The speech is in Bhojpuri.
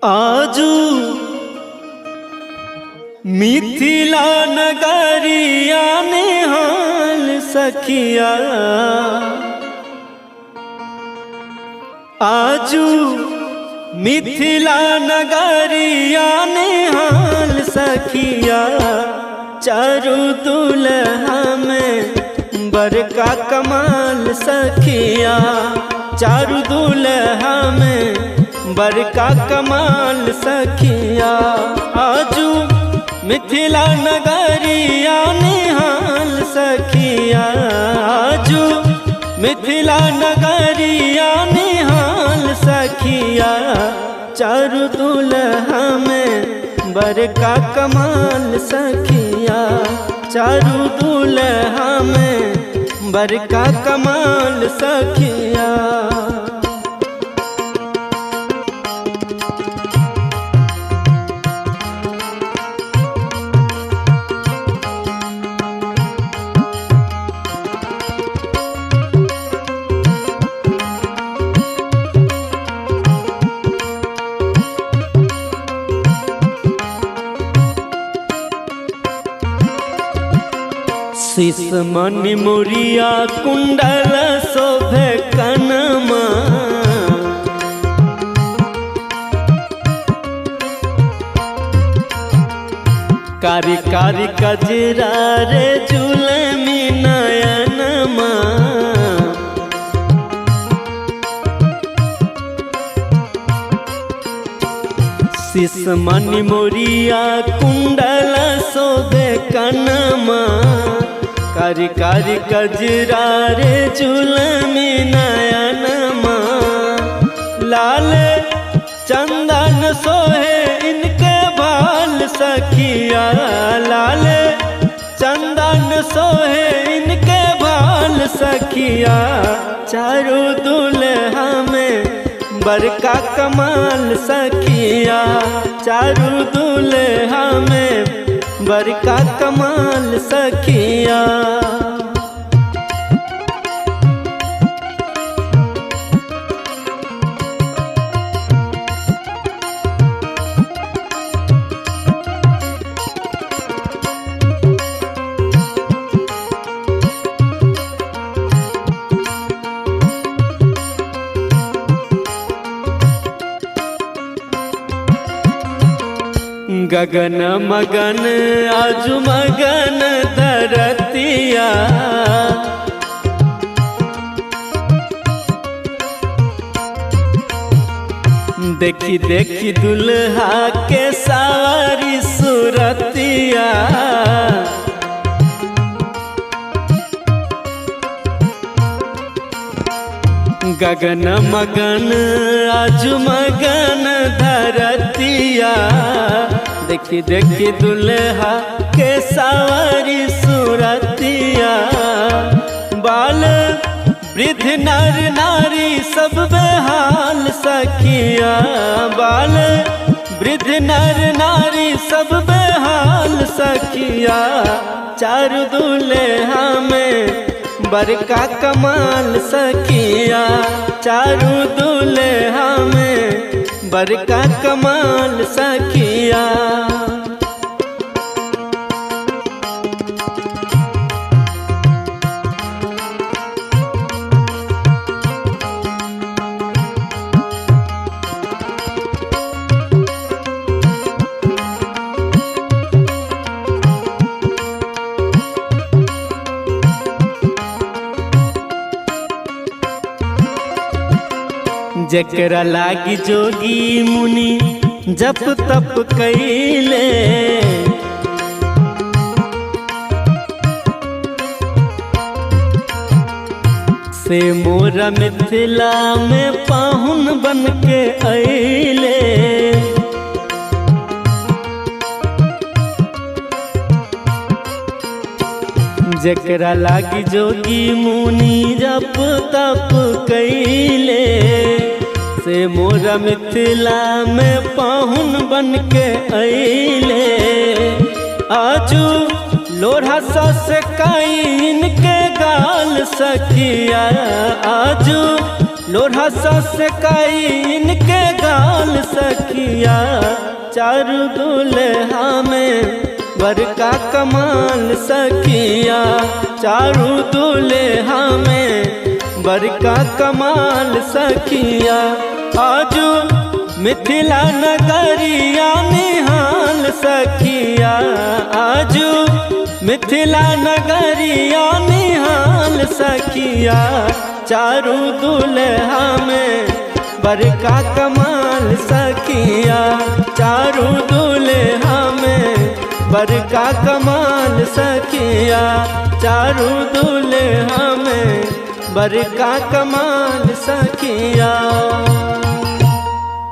आजू मिथिला नगरिया निहाल सखिया, आजू मिथिला नगरिया निहाल सखिया। चारू दुल्हा में बड़का कमाल सखिया, चारू दुल्हा में बड़का कमाल सखिया। आजू मिथिला नगरिया निहाल सखिया, आजू मिथिला नगरिया निहाल सखिया। चारू दुल्हा में बड़का कमाल सखिया, चारू दुल्हा में बड़का कमाल सखिया। शीश मणि मुरिया कुंडल शोभे कनमा, कारी कारी कजरा रे जुलमी नयनमा। शीश मणि मुरिया कुंडल शोभे कनमा, कारी कारी कजरा रे जुलमी नयनमा। लाल चंदन सोहे इनके बाल सखिया, लाल चंदन सोहे इनके बाल सखिया। चारू दुल्हा में बड़का कमाल सखिया, चारू दुल्हा में बड़का कमाल सखिया। गगन मगन आजू मगन धरतिया, देखी देखी दुल्हा के सारी सूरतिया। गगन मगन आजू मगन धरतिया, देखी देखी दुल्हा के सारी सूरतिया। बाल वृद्ध नर नारी सब बेहाल सखिया, बाल वृद्ध नर नारी सब बेहाल सखिया। चारू दुल्हा में बड़का कमाल सखिया, चारू दुल्हा में बड़का कमाल सखिया। जकरा लागी जोगी मुनि जप तप कैले, से मोरा मिथिला में पाहुन बन के अइले। जकरा लागी जोगी मुनि जप तप कैले, से मोरा मिथिला में पाहुन बन के अइले। आजू लोढ़ा से काइन के गाल सखिया, आजू लोढ़ा से कई इनके गाल सखिया, चारू दुल्हा में बड़का कमाल सखिया, चारू दुल्हा में बड़का कमाल सखिया। आजू मिथिला नगरिया निहाल सखिया, आजू मिथिला नगरिया निहाल सखिया, चारू दुल्हा में बड़का कमाल सखिया, चारू दुल्हा में बड़का कमाल सखिया, चारू दुल्हा में बड़का कमाल सखिया।